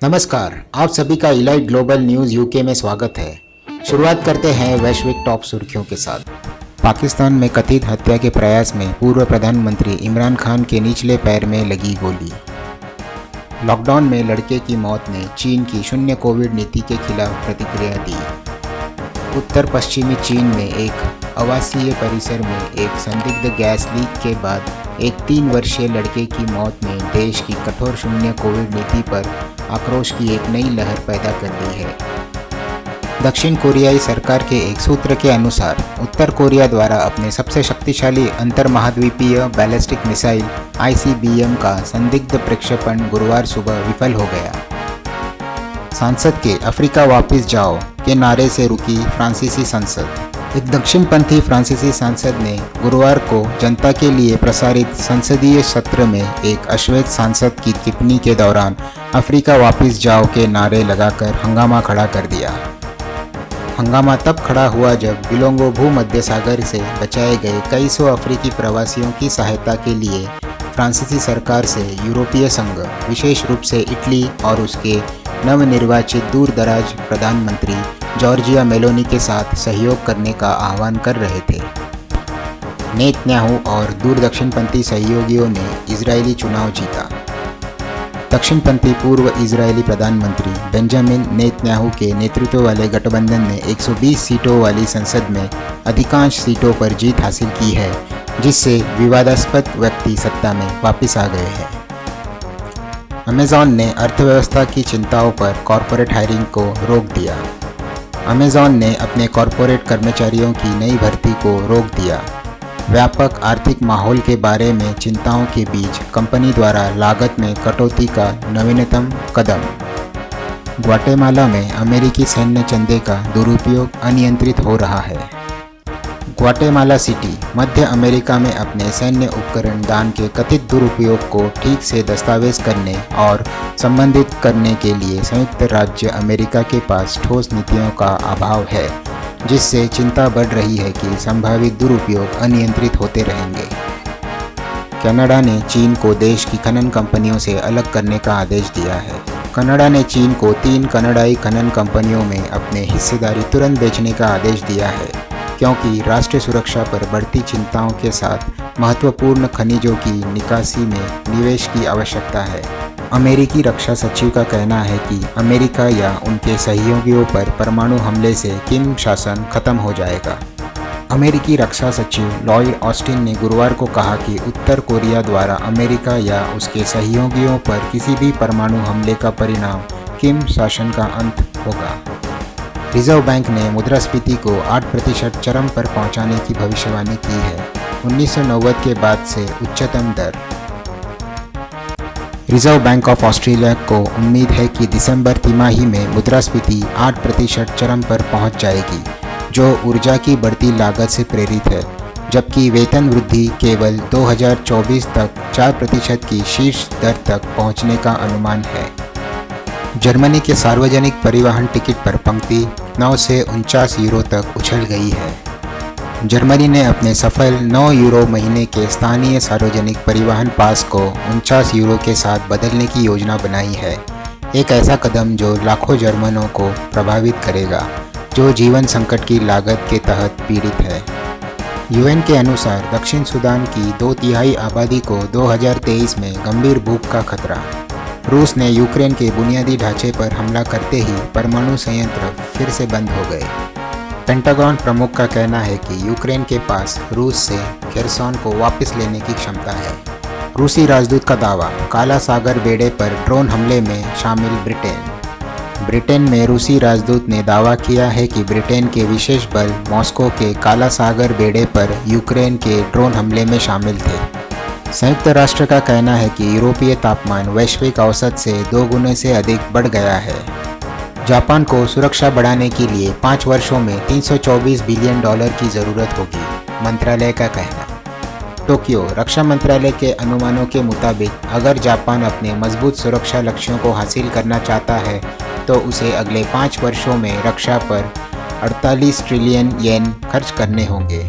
नमस्कार, आप सभी का इलाइट ग्लोबल न्यूज़ यूके में स्वागत है। शुरुआत करते हैं वैश्विक टॉप सुर्खियों के साथ। पाकिस्तान में कथित हत्या के प्रयास में पूर्व प्रधानमंत्री इमरान खान के निचले पैर में लगी गोली। लॉकडाउन में लड़के की मौत ने चीन की शून्य कोविड नीति के खिलाफ प्रतिक्रिया दी। उत्तर पश्चिमी चीन में एक आवासीय परिसर में एक संदिग्ध गैस लीक के बाद एक 3 वर्षीय लड़के की मौत ने देश की कठोर शून्य कोविड नीति पर आक्रोश की एक नई लहर पैदा कर दी है। दक्षिण कोरियाई सरकार के एक सूत्र के अनुसार उत्तर कोरिया द्वारा अपने सबसे शक्तिशाली अंतर्महाद्वीपीय बैलिस्टिक मिसाइल ICBM का संदिग्ध प्रक्षेपण गुरुवार सुबह विफल हो गया। सांसद के अफ्रीका वापस जाओ के नारे से रुकी फ्रांसीसी संसद। एक दक्षिणपंथी फ्रांसीसी सांसद ने गुरुवार को जनता के लिए प्रसारित संसदीय सत्र में एक अश्वेत सांसद की टिप्पणी के दौरान अफ्रीका वापस जाओ के नारे लगाकर हंगामा खड़ा कर दिया। हंगामा तब खड़ा हुआ जब बिलोंगो भूमध्य सागर से बचाए गए कई सौ अफ्रीकी प्रवासियों की सहायता के लिए फ्रांसीसी सरकार से यूरोपीय संघ, विशेष रूप से इटली और उसके नवनिर्वाचित दूरदराज प्रधानमंत्री जॉर्जिया मेलोनी के साथ सहयोग करने का आह्वान कर रहे थे। नेतन्याहू और दूर दक्षिणपंथी सहयोगियों ने इजरायली चुनाव जीता। दक्षिणपंथी पूर्व इजरायली प्रधानमंत्री बेंजामिन नेतन्याहू के नेतृत्व वाले गठबंधन ने 120 सीटों वाली संसद में अधिकांश सीटों पर जीत हासिल की है, जिससे विवादास्पद व्यक्ति सत्ता में वापस आ गए हैं। अमेज़न ने अर्थव्यवस्था की चिंताओं पर कॉरपोरेट हायरिंग को रोक दिया। अमेज़न ने अपने कॉरपोरेट कर्मचारियों की नई भर्ती को रोक दिया। व्यापक आर्थिक माहौल के बारे में चिंताओं के बीच कंपनी द्वारा लागत में कटौती का नवीनतम कदम। ग्वाटेमाला में अमेरिकी सैन्य चंदे का दुरुपयोग अनियंत्रित हो रहा है। ग्वाटेमाला सिटी मध्य अमेरिका में अपने सैन्य उपकरण दान के कथित दुरुपयोग को ठीक से दस्तावेज करने और संबंधित करने के लिए संयुक्त राज्य अमेरिका के पास ठोस नीतियों का अभाव है, जिससे चिंता बढ़ रही है कि संभावित दुरुपयोग अनियंत्रित होते रहेंगे। कनाडा ने चीन को देश की खनन कंपनियों से अलग करने का आदेश दिया है। कनाडा ने चीन को 3 कनाडाई खनन कंपनियों में अपने हिस्सेदारी तुरंत बेचने का आदेश दिया है, क्योंकि राष्ट्रीय सुरक्षा पर बढ़ती चिंताओं के साथ महत्वपूर्ण खनिजों की निकासी में निवेश की आवश्यकता है। अमेरिकी रक्षा सचिव का कहना है कि अमेरिका या उनके सहयोगियों पर परमाणु हमले से किम शासन खत्म हो जाएगा। अमेरिकी रक्षा सचिव लॉयड ऑस्टिन ने गुरुवार को कहा कि उत्तर कोरिया द्वारा अमेरिका या उसके सहयोगियों पर किसी भी परमाणु हमले का परिणाम किम शासन का अंत होगा। रिजर्व बैंक ने मुद्रास्फीति को 8% चरम पर पहुंचाने की भविष्यवाणी की है, 1990 के बाद से उच्चतम दर। रिजर्व बैंक ऑफ ऑस्ट्रेलिया को उम्मीद है कि दिसंबर तिमाही में मुद्रास्फीति 8% चरम पर पहुंच जाएगी, जो ऊर्जा की बढ़ती लागत से प्रेरित है, जबकि वेतन वृद्धि केवल 2024 तक 4% की शीर्ष दर तक पहुंचने का अनुमान है। जर्मनी के सार्वजनिक परिवहन टिकट पर पंक्ति 9 से 49 यूरो तक उछल गई है। जर्मनी ने अपने सफल 9 यूरो महीने के स्थानीय सार्वजनिक परिवहन पास को 49 यूरो के साथ बदलने की योजना बनाई है, एक ऐसा कदम जो लाखों जर्मनों को प्रभावित करेगा, जो जीवन संकट की लागत के तहत पीड़ित है। UN के अनुसार दक्षिण सूडान की 2/3 आबादी को 2023 में गंभीर भूख का खतरा। रूस ने यूक्रेन के बुनियादी ढांचे पर हमला करते ही परमाणु संयंत्र फिर से बंद हो गए। पेंटागन प्रमुख का कहना है कि यूक्रेन के पास रूस से खेरसोन को वापस लेने की क्षमता है। रूसी राजदूत का दावा, काला सागर बेड़े पर ड्रोन हमले में शामिल ब्रिटेन में रूसी राजदूत ने दावा किया है कि ब्रिटेन के विशेष बल मॉस्को के काला सागर बेड़े पर यूक्रेन के ड्रोन हमले में शामिल थे। संयुक्त राष्ट्र का कहना है कि यूरोपीय तापमान वैश्विक औसत से 2 गुने से अधिक बढ़ गया है। जापान को सुरक्षा बढ़ाने के लिए 5 वर्षों में $324 बिलियन की ज़रूरत होगी, मंत्रालय का कहना। टोक्यो रक्षा मंत्रालय के अनुमानों के मुताबिक अगर जापान अपने मजबूत सुरक्षा लक्ष्यों को हासिल करना चाहता है तो उसे अगले 5 वर्षों में रक्षा पर 48 ट्रिलियन येन खर्च करने होंगे।